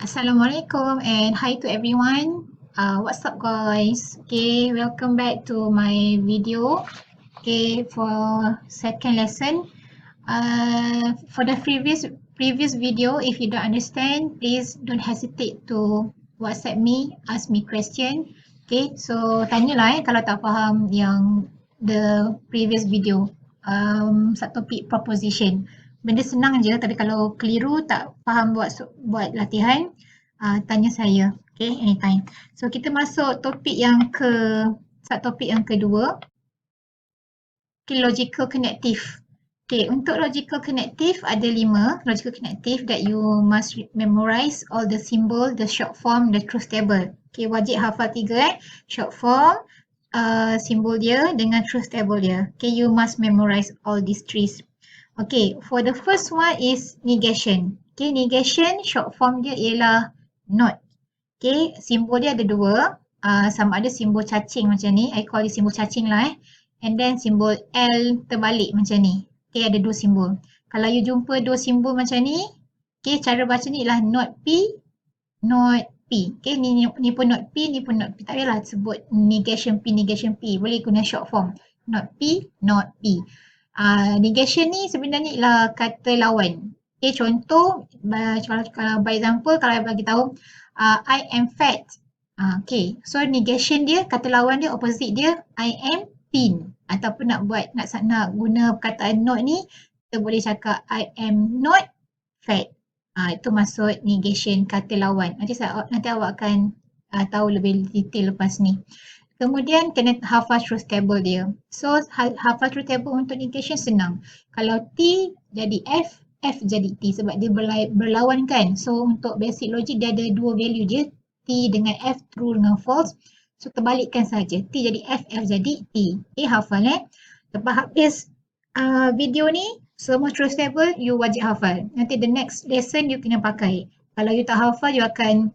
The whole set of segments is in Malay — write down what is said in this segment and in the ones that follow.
Assalamualaikum and hi to everyone. What's up guys? Okay, welcome back to my video. Okay, for second lesson. For the previous video, if you don't understand, please don't hesitate to WhatsApp me, ask me question. Okay, so tanyalah kalau tak faham yang the previous video. Subtopic proposition. Benda senang je, tapi kalau keliru tak faham buat latihan, tanya saya. Okay, anytime. So kita masuk subtopik yang kedua. Okay, logical connective. Okay, untuk logical connective ada 5 logical connective that you must memorize all the symbol, the short form, the truth table. Okay, wajib hafal 3 short form, simbol dia dengan truth table dia. Okay, you must memorize all these 3. Okay, for the first one is negation. Okay, negation short form dia ialah not. Okay, simbol dia ada 2. Sama ada simbol cacing macam ni. I call it simbol cacing lah And then simbol L terbalik macam ni. Okay, ada 2 simbol. Kalau you jumpa 2 simbol macam ni, okay, cara baca ni ialah not P, not P. Okay, ni pun not P, ni pun not P. Tak payahlah sebut negation P. Boleh guna short form. Not P, not P. Negation ni sebenarnya ialah kata lawan. Okay, contoh, kalau by example, kalau I bagi tahu, I am fat. Okay, so negation dia, kata lawan dia, opposite dia, I am thin. Ataupun nak guna perkataan not ni, kita boleh cakap I am not fat. Itu maksud negation kata lawan. Nanti awak akan tahu lebih detail lepas ni. Kemudian kena hafal truth table dia. So hafal truth table untuk negation senang. Kalau T jadi F, F jadi T sebab dia berlawan kan. So untuk basic logic dia ada 2 value je. T dengan F, true dengan false. So terbalikkan saja. T jadi F, F jadi T. Okay, hafal Lepas habis video ni, semua truth table you wajib hafal. Nanti the next lesson you kena pakai. Kalau you tak hafal, you akan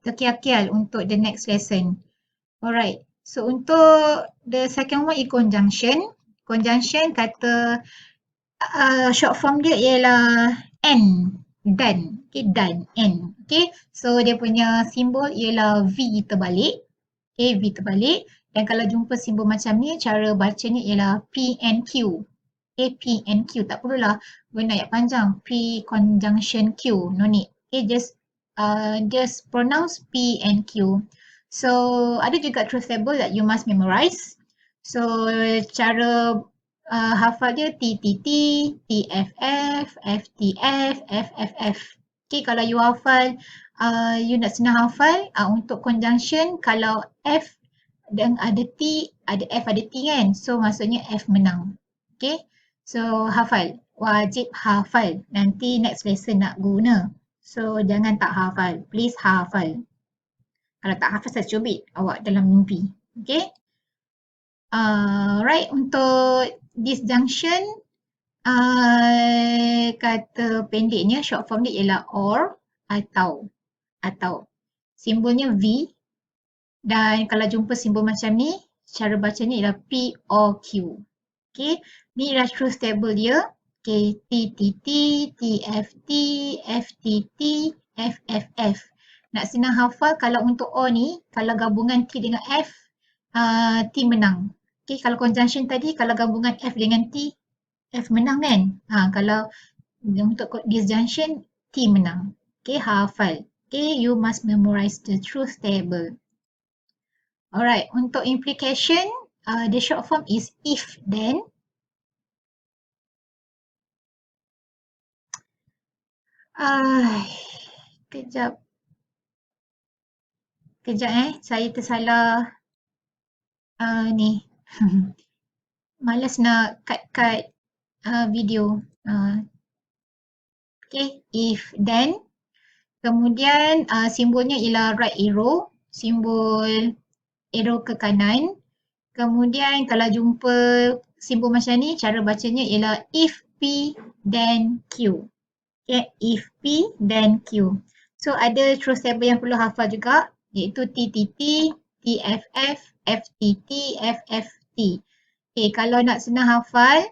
terkial-kial untuk the next lesson. Alright. So untuk the second one is conjunction. Conjunction kata short form dia ialah N. Dan. Okay, dan. N. Okay. So dia punya simbol ialah V terbalik. Okay, V terbalik. Dan kalau jumpa simbol macam ni, cara bacanya ialah P and Q. Okay, P and Q. Tak perlulah guna ayat panjang. P conjunction Q. No need. Okay, just pronounce P and Q. So, ada juga truth table that you must memorize. So, cara hafal dia TTT, TFF, FTF, FFF. Okay, kalau you hafal, you nak senang hafal, untuk conjunction, kalau F dan ada T, ada F, ada T kan. So, maksudnya F menang. Okay, so hafal. Wajib hafal. Nanti next lesson nak guna. So, jangan tak hafal. Please hafal. Kalau tak hafal, saya cubit awak dalam mimpi. Okay. Right, untuk disjunction, kata pendeknya, short form dia ialah or atau. Simbolnya V. Dan kalau jumpa simbol macam ni, cara bacanya ialah P or Q. Okay, ni ialah truth table dia. Okay, TTT, TFT, FTT, FFF. Nak senang hafal, kalau untuk O ni, kalau gabungan T dengan F, T menang. Okay, kalau conjunction tadi, kalau gabungan F dengan T, F menang kan? Kalau untuk disjunction, T menang. Okay, hafal. Okay, you must memorize the truth table. Alright, untuk implication, the short form is if then. Kejap saya tersalah ni. Malas nak cut video. Okay, if then. Kemudian simbolnya ialah right arrow, simbol arrow ke kanan. Kemudian kalau jumpa simbol macam ni, cara bacanya ialah if P then Q. Okay, if P then Q. So ada truth table yang perlu hafal juga, iaitu TTT, TFF, FTT, FFT. Okay, kalau nak senang hafal,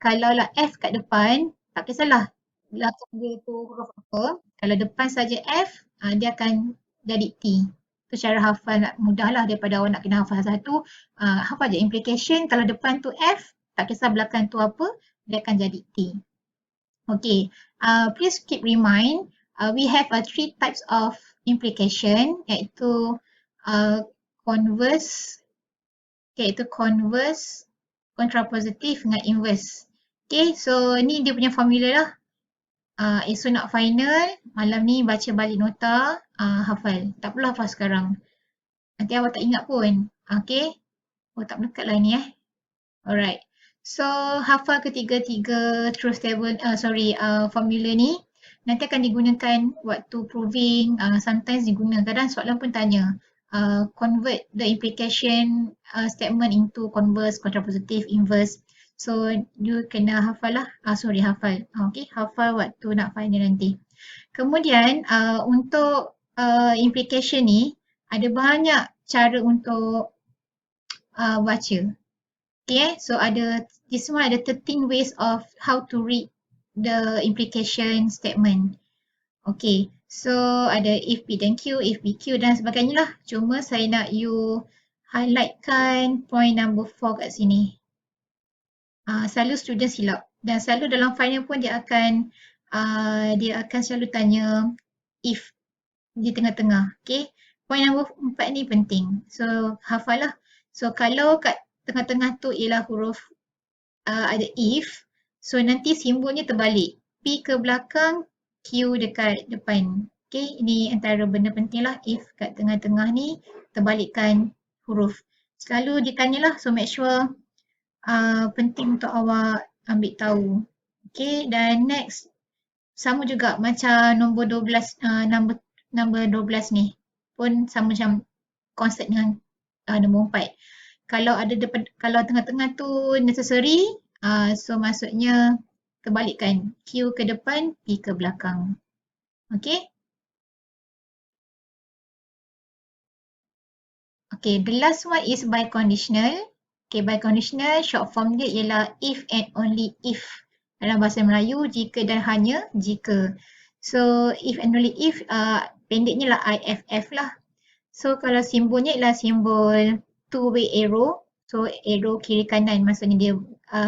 kalau lah F kat depan, tak kisahlah belakang dia tu huruf apa. Kalau depan saja F, dia akan jadi T. Tu cara hafal mudah lah daripada awak nak kena hafal satu. Hafal je implication, kalau depan tu F, tak kisah belakang tu apa, dia akan jadi T. Okay, please keep remind, we have three types of implication, iaitu converse, contrapositive dengan inverse. Okay, so ni dia punya formula lah. Esok nak final, malam ni baca balik nota, hafal. Tak perlu hafal sekarang. Nanti awak tak ingat pun. Okay, tak melekat lah ni Alright. So, hafal ketiga-tiga truth table, formula ni nanti akan digunakan waktu proving, sometimes diguna, kadang soalan pun tanya, convert the implication statement into converse, contrapositive, inverse. So, you kena hafal lah, hafal. Okay, hafal waktu nak final nanti. Kemudian, untuk implication ni, ada banyak cara untuk baca. Okay, so this one ada 13 ways of how to read the implication statement. Okay, so ada if P dan Q, if P Q dan sebagainya lah. Cuma saya nak you highlightkan point number 4 kat sini. Selalu student silap dan selalu dalam final pun dia akan selalu tanya if di tengah-tengah. Okay, point number 4 ni penting. So hafal lah. So kalau kat tengah-tengah tu ialah huruf ada if, so nanti simbolnya terbalik. P ke belakang, Q dekat depan. Okay, ini antara benda penting lah. If kat tengah-tengah ni, terbalikkan huruf. Selalu ditanyalah, so make sure penting untuk awak ambil tahu. Okay, dan next, sama juga macam nombor 12, nombor 12 ni pun sama macam konsep dengan nombor 4. Kalau tengah-tengah tu necessary, so maksudnya terbalikkan. Q ke depan, P ke belakang. Okay. Okay, the last one is biconditional. Okay, biconditional short form dia ialah if and only if. Dalam bahasa Melayu, jika dan hanya jika. So, if and only if, pendeknya lah IFF lah. So, kalau simbolnya ialah simbol two-way arrow. So, arrow kiri kanan maksudnya dia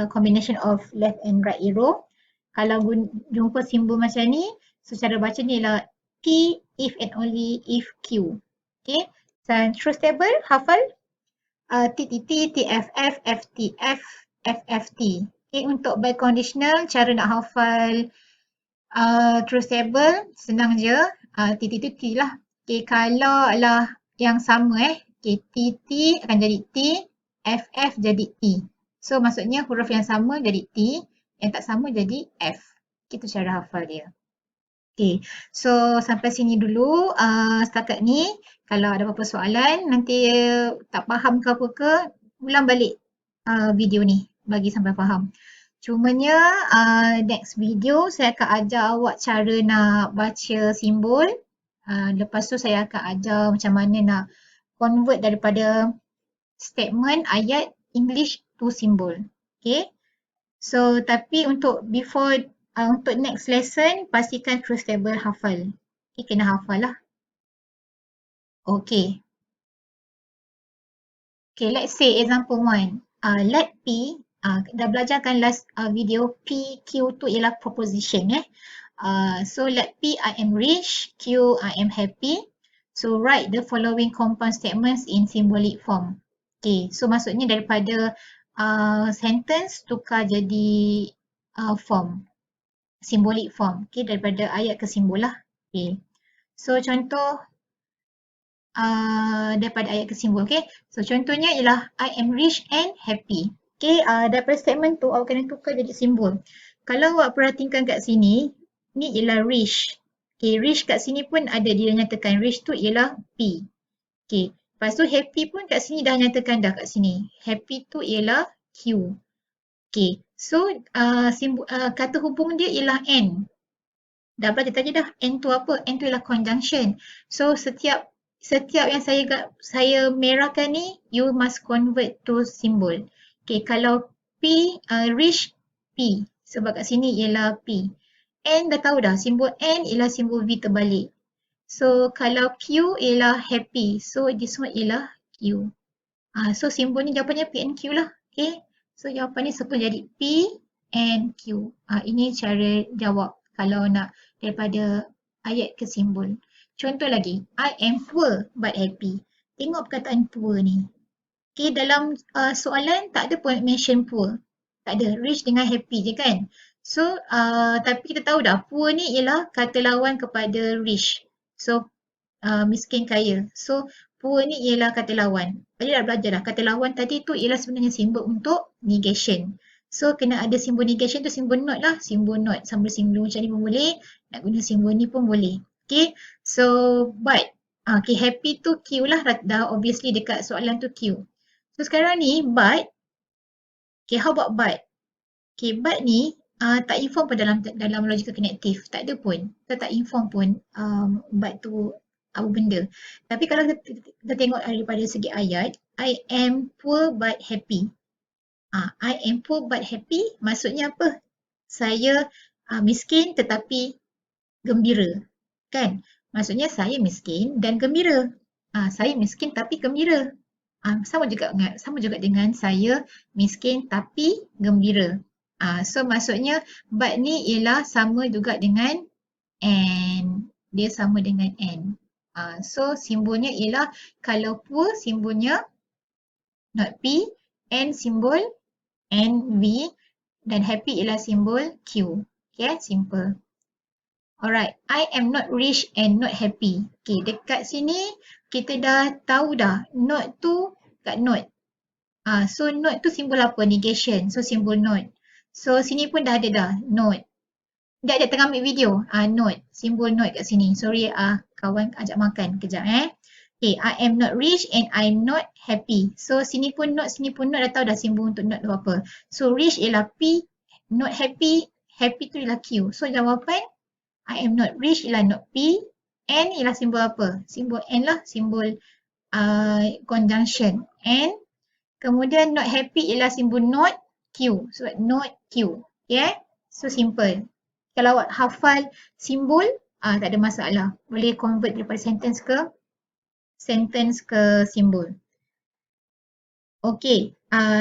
combination of left and right arrow. Kalau jumpa simbol macam ni, so cara bacanya ialah P if and only if Q. Okay. Dan truth table, hafal TTT, TFF, FTF, FFT. Okay, untuk biconditional, cara nak hafal truth table, senang je. TTT T lah. Okay, kalau lah yang sama okay, TT akan jadi T, FF jadi T. So maksudnya huruf yang sama jadi T, yang tak sama jadi F. Itu cara hafal dia. Okay, so sampai sini dulu setakat ni. Kalau ada apa-apa soalan, nanti tak faham ke apa ke, ulang balik video ni bagi sampai faham. Cumanya next video saya akan ajar awak cara nak baca simbol. Lepas tu saya akan ajar macam mana nak convert daripada statement, ayat, English to symbol. Okay. So tapi untuk untuk next lesson, pastikan truth table hafal. Okay, kena hafal lah. Okay. Okay, let's say example 1. Let P, dah belajarkan last video, P, Q tu ialah proposition so let P, I am rich, Q, I am happy. So write the following compound statements in symbolic form. Okay, so maksudnya daripada sentence tukar jadi form. Symbolic form. Okay, daripada ayat ke simbol lah. Okay. So contoh daripada ayat ke simbol. Okay. So contohnya ialah I am rich and happy. Okay. Daripada statement tu awak kena tukar jadi simbol. Kalau awak perhatikan kat sini, ni ialah rich. Okay. Rich kat sini pun ada dia nyatakan. Rich tu ialah P. Okay. Lepas tu happy pun kat sini dah nyatakan dah kat sini. Happy tu ialah Q. Okay. So kata hubung dia ialah N. Dah belajar tadi dah. N tu apa? N tu ialah conjunction. So setiap yang saya merahkan ni, you must convert to symbol. Okay, kalau P, rich, P. Sebab kat sini ialah P. N dah tahu dah, simbol N ialah simbol V terbalik. So kalau Q ialah happy. So this one ialah Q. So simbol ni jawapannya P and Q lah. Okay. So jawapan ni sepuluh jadi P and Q. Ini cara jawab kalau nak daripada ayat ke simbol. Contoh lagi. I am poor but happy. Tengok perkataan poor ni. Okay, dalam soalan tak ada pun mention poor. Tak ada. Rich dengan happy je kan. So, tapi kita tahu dah poor ni ialah kata lawan kepada rich. So, miskin kaya. So, poor ni ialah kata lawan. Tadi dah belajar dah. Kata lawan tadi tu ialah sebenarnya simbol untuk negation. So, kena ada simbol negation tu simbol not lah. Simbol not. Simbol macam ni pun boleh. Nak guna simbol ni pun boleh. Okay. So, but. Okay, happy tu Q lah. Dah obviously dekat soalan tu Q. So, sekarang ni but. Okay, how about but? Okay, but ni tak inform pun dalam logical connective. Tak ada pun. Kita tak inform pun but tu apa benda. Tapi kalau kita tengok daripada segi ayat, I am poor but happy. I am poor but happy maksudnya apa? Saya miskin tetapi gembira. Kan? Maksudnya saya miskin dan gembira. Saya miskin tapi gembira. Sama juga dengan saya miskin tapi gembira. So maksudnya but ni ialah sama juga dengan and. Dia sama dengan and. So simbolnya ialah kalau poor simbolnya not P, and simbol and V, dan happy ialah simbol Q. Okay, simple. Alright, I am not rich and not happy. Okay, dekat sini kita dah tahu dah not tu kat not. So not tu simbol apa? Negation. So simbol not. So sini pun dah ada dah not. Dia ada tengah ambil video. Not. Simbol not kat sini. Sorry kawan ajak makan kejap Okay, I am not rich and I'm not happy. So sini pun not dah tahu dah simbol untuk not tu apa. So rich ialah P, not happy, happy tu ialah Q. So jawapan I am not rich ialah not P, N ialah simbol apa? Simbol N lah, simbol conjunction. And kemudian not happy ialah simbol not Q. So not Q. Okay? So simple. Kalau awak hafal simbol, tak ada masalah. Boleh convert daripada sentence ke simbol. Okay.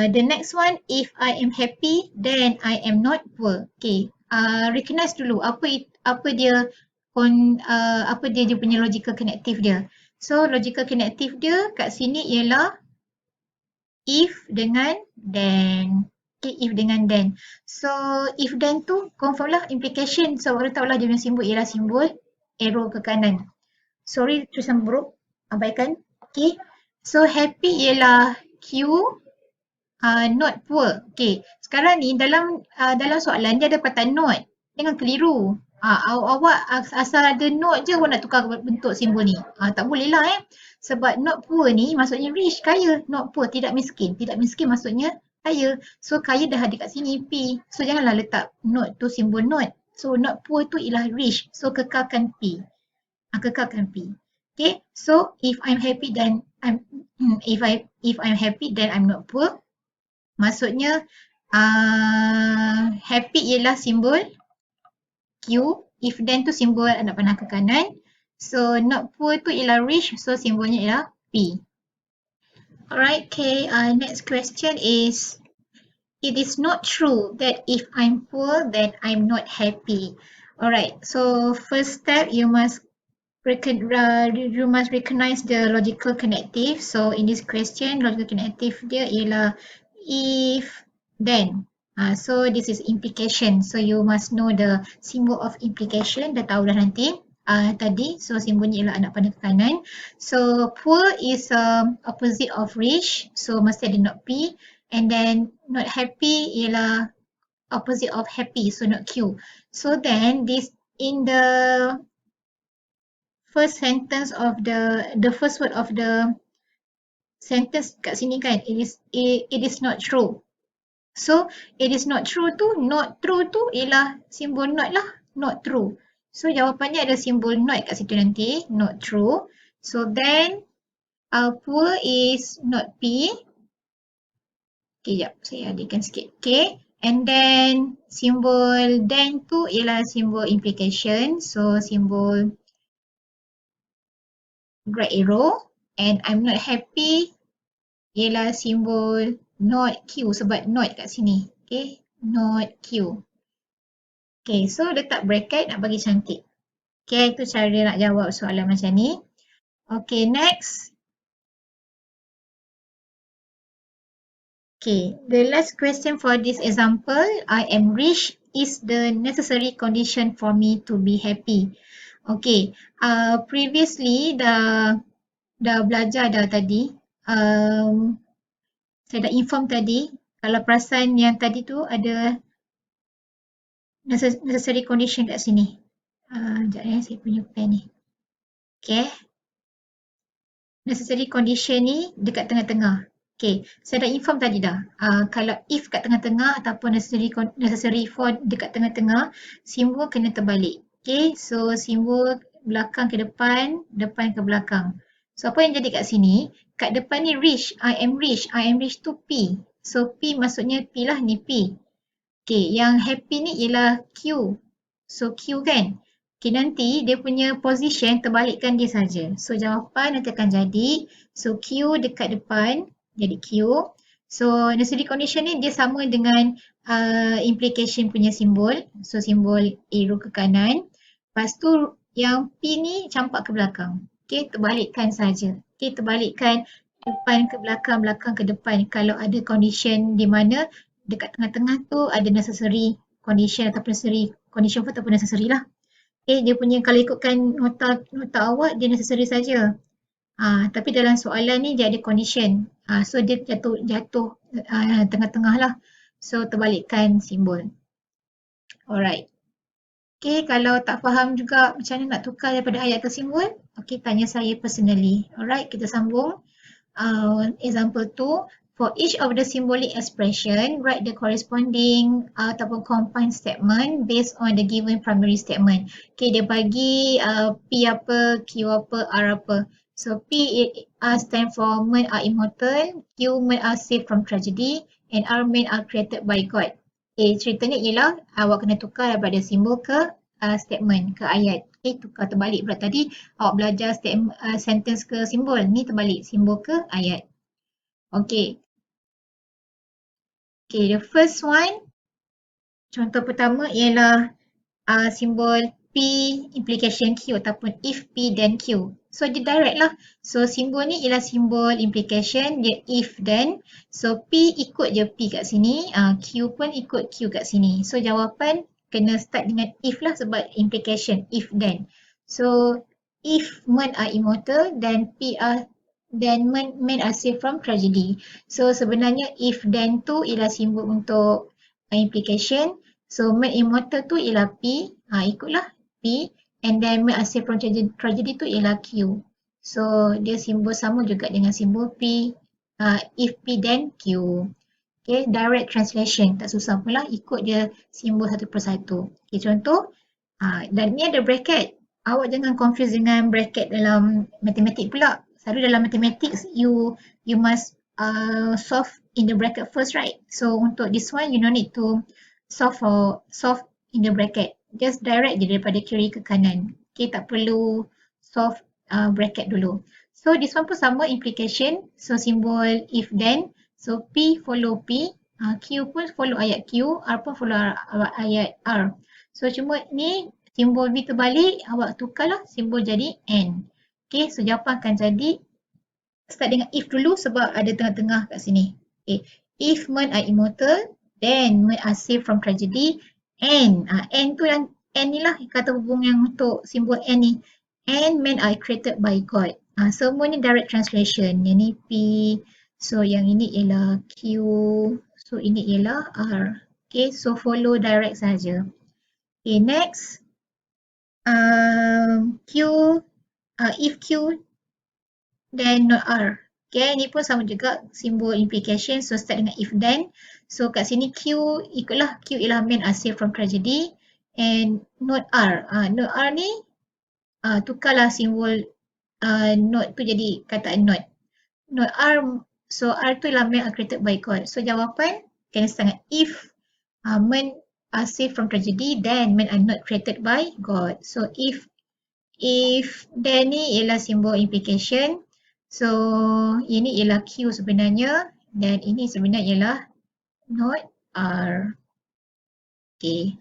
The next one, if I am happy, then I am not poor. Okay. Recognize dulu apa dia punya logical connective dia. So logical connective dia kat sini ialah if dengan then. Okay, if dengan then. So if then tu confirm lah implication. So awak tahu lah dia punya simbol ialah simbol arrow ke kanan. Sorry tulisan buruk. Abaikan. Okay. So happy ialah Q. Not poor. Okay. Sekarang ni dalam soalan dia ada perkataan not. Jangan keliru. Awak asal ada not je awak nak tukar bentuk simbol ni. Tak boleh lah Sebab not poor ni maksudnya rich, kaya. Not poor, tidak miskin. Tidak miskin maksudnya kaya. So kaya dah ada kat sini P. So janganlah letak not tu simbol not. So not poor tu ialah rich. So kekalkan P. Kekalkan P. Okay. So if I'm happy then if I'm happy then I'm not poor. Maksudnya happy ialah simbol Q. If then tu simbol nak panah ke kanan. So not poor tu ialah rich. So simbolnya ialah P. Alright, okay. Next question is, it is not true that if I'm poor then I'm not happy. Alright, so first step you must recognize the logical connective. So in this question, logical connective dia ialah if then. So this is implication. So you must know the symbol of implication. Dah tahu dah nanti tadi. So simbolnya ialah anak panah ke kanan. So poor is opposite of rich. So mesti ada not P. And then not happy ialah opposite of happy. So not Q. So then this in the first sentence of the first word of the sentence kat sini kan, it is not true. So it is not true tu, not true tu ialah simbol not lah, not true. So jawapannya ada simbol not kat situ nanti, not true. So then poor is not P. Okay, jap, saya adikkan sikit. Okay, and then simbol then tu ialah simbol implication. So simbol right arrow, and I'm not happy ialah simbol not Q sebab not kat sini. Okay, not Q. Okay, so letak bracket nak bagi cantik. Okay, itu cara nak jawab soalan macam ni. Okay, next. Okay, the last question for this example, I am rich is the necessary condition for me to be happy. Okay, previously dah belajar dah tadi. Saya dah inform tadi, kalau perasan yang tadi tu ada necessary condition kat sini. Sekejap saya punya pen ni. Okay. Necessary condition ni dekat tengah-tengah. Okay, saya dah inform tadi dah. Kalau if kat tengah-tengah ataupun necessary for dekat tengah-tengah, simbol kena terbalik. Okay, so simbol belakang ke depan, depan ke belakang. So apa yang jadi kat sini, kat depan ni rich, I am rich tu P. So P maksudnya P lah, ni P. Okay, yang happy ni ialah Q. So Q kan. Okay, nanti dia punya position terbalikkan dia saja. So jawapan nanti akan jadi, so Q dekat depan jadi Q. So necessary condition ni dia sama dengan implication punya simbol. So simbol arrow ke kanan. Lepas tu yang P ni campak ke belakang. Okay, terbalikkan saja. Okay, terbalikkan depan ke belakang, belakang ke depan. Kalau ada condition di mana dekat tengah-tengah tu ada necessary condition ataupun necessary condition ataupun necessary lah. Dia punya kalau ikutkan nota awak dia necessary saja. Tapi dalam soalan ni dia ada condition. So dia jatuh tengah-tengah lah. So terbalikkan simbol. Alright. Okay, kalau tak faham juga macam mana nak tukar daripada ayat ke simbol, okay, tanya saya personally. Alright, kita sambung. Example 2. For each of the symbolic expression, write the corresponding ataupun combined statement based on the given primary statement. Okay, dia bagi P apa, Q apa, R apa. So P stand for men are immortal, Q men are saved from tragedy, and R men are created by God. Okay, ceritanya ialah awak kena tukar daripada simbol ke statement, ke ayat. Okay, tukar terbalik pula tadi awak belajar sentence ke simbol. Ni terbalik, simbol ke ayat. Okay. Okay, the first one, contoh pertama ialah simbol P implication Q ataupun if P then Q. So dia direct lah. So simbol ni ialah simbol implication, dia if then. So P ikut je P kat sini, Q pun ikut Q kat sini. So jawapan kena start dengan if lah sebab implication, if then. So if men are immortal, then men are saved from tragedy. So sebenarnya if then tu ialah simbol untuk implication. So men immortal tu ialah P, ikutlah P, and then men are saved from tragedy tu ialah Q. So dia simbol sama juga dengan simbol P, if P then Q. Okay, direct translation, tak susah pula, ikut dia simbol satu persatu. Okay, contoh, dan ni ada bracket. Awak jangan confuse dengan bracket dalam matematik pula. Selalu dalam mathematics, you must solve in the bracket first, right? So untuk this one, you no need to solve in the bracket. Just direct je daripada kiri ke kanan. Okay, tak perlu solve bracket dulu. So this one pun sama implication. So simbol if then. So P follow P. Q pun follow ayat Q. R pun follow ayat R. So cuma ni simbol V terbalik. Awak tukarlah simbol jadi N. Okay, so jawapan akan jadi start dengan if dulu sebab ada tengah-tengah kat sini. Okay. If men are immortal, then men are saved from tragedy. And N tu yang N ni lah kata hubung yang untuk simbol N ni. And men are created by God. Semua ni direct translation. Yang ni P. So yang ini ialah Q. So ini ialah R. Okay, so follow direct saja. Okay, next. Q. If Q, then not R. Okay, ni pun sama juga simbol implication. So start dengan if then. So kat sini Q ikutlah. Q ialah men are saved from tragedy. And not R. Not R ni tukarlah simbol not tu jadi kataan not. Not R. So R tu ialah men are created by God. So jawapan kena start dengan if men are saved from tragedy, then men are not created by God. So if if then ni ialah simbol implication. So ini ialah Q sebenarnya dan ini sebenarnya ialah not R. Okay.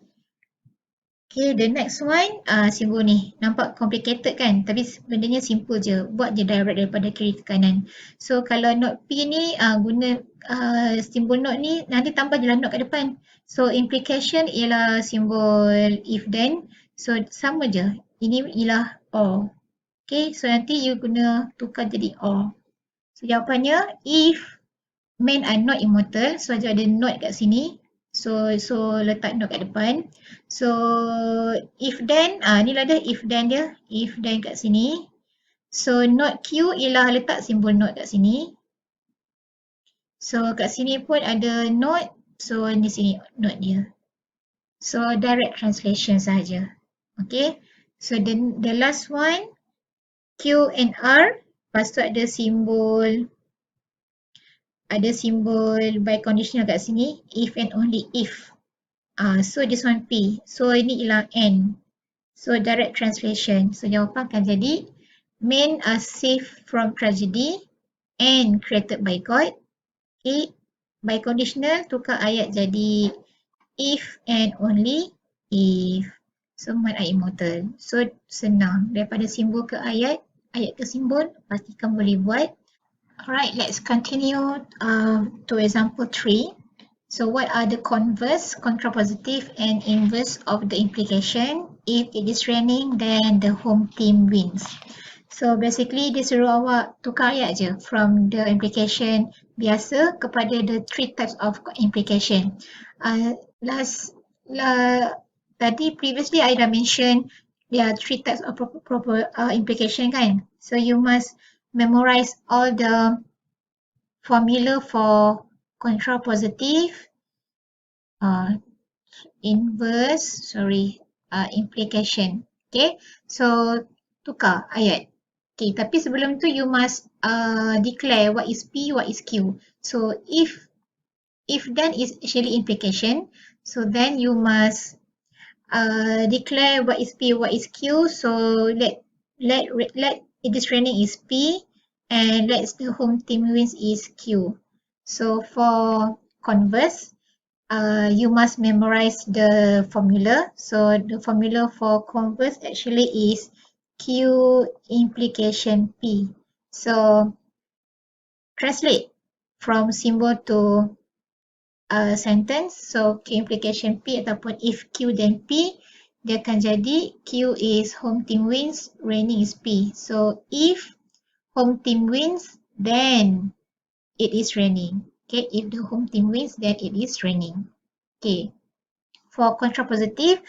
Okay, the next one, simbol ni. Nampak complicated kan? Tapi sebenarnya simple je. Buat je direct daripada kiri ke kanan. So, kalau not P ni, guna simbol not ni, nanti tambah je lah not kat depan. So, implication ialah simbol if then. So, sama je. Ini ialah or. Okay, so nanti you guna tukar jadi or. So, jawapannya, if men are not immortal, so ada not kat sini. So letak not kat depan. So if then, ni lah dia if then dia. If then kat sini. So not Q ialah letak simbol not kat sini. So kat sini pun ada not. So di sini not dia. So direct translation sahaja. Okay. So the last one, Q and R. Lepas tu ada simbol biconditional kat sini, if and only if. So this one P. So ini ialah N. So direct translation. So jawapan akan jadi men are saved from tragedy and created by God. Okay. Biconditional tukar ayat jadi if and only if. So men are immortal. So senang. Daripada simbol ke ayat ke simbol, pastikan boleh buat. Alright, let's continue to example 3. So what are the converse, contrapositive and inverse of the implication? If it is raining, then the home team wins. So basically dia suruh awak tukar ayat je from the implication biasa kepada the 3 types of implication. Tadi previously I dah mention there are 3 types of implication kan. So you must memorize all the formula for contrapositive, inverse, implication. Okay, so tukar ayat. Okay, tapi sebelum tu you must declare what is P, what is Q. So if then is actually implication, so then you must declare what is P, what is Q. So let it is raining is P and let's the home team wins is Q. So for converse, you must memorize the formula. So the formula for converse actually is Q implication P. So translate from symbol to sentence. So Q implication P ataupun if Q then P, dia akan jadi Q is home team wins, raining is P. So if home team wins, then it is raining. Okay, if the home team wins, then it is raining. Okay, for contrapositive,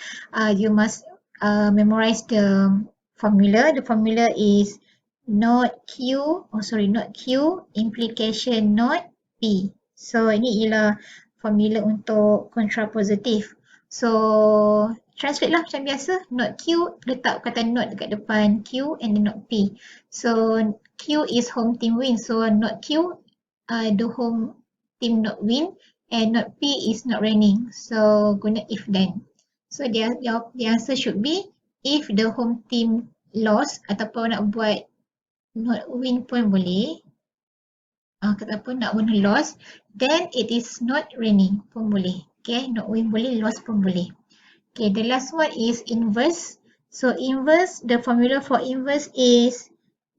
you must memorize the formula. The formula is not Q, implication not P. So ini ialah formula untuk contrapositive. So translate lah macam biasa, not Q, letak kata not dekat depan Q and then not P. So Q is home team win, so not Q, the home team not win, and not P is not raining. So guna if then. So the answer should be if the home team lost, ataupun nak buat not win pun boleh. Ataupun nak guna loss, then it is not raining pun boleh. Okay, not win boleh, loss pun boleh. Okay, the last one is inverse. So inverse, the formula for inverse is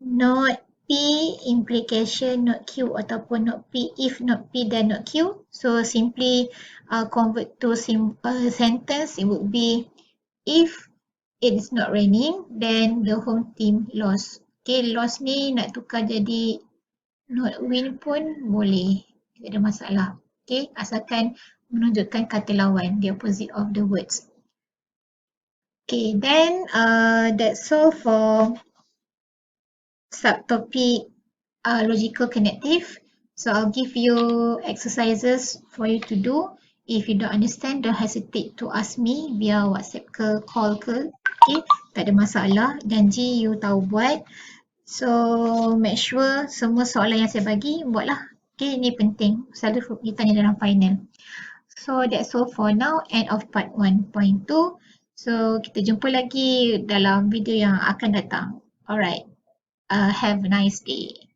not P implication not Q ataupun not P if not P then not Q. So simply convert to sentence, it would be if it is not raining, then the home team lost. Okay, loss ni nak tukar jadi not win pun boleh, tidak ada masalah. Okay, asalkan menunjukkan kata lawan, the opposite of the words. Okay, then that's all for subtopic logical connective. So I'll give you exercises for you to do. If you don't understand, don't hesitate to ask me via WhatsApp ke call ke. Okay, tak ada masalah. Janji you tahu buat. So make sure semua soalan yang saya bagi buatlah. Okay, ini penting. Selalu ditanya dalam final. So that's all for now. End of part 1.2. So, kita jumpa lagi dalam video yang akan datang. Alright, have a nice day.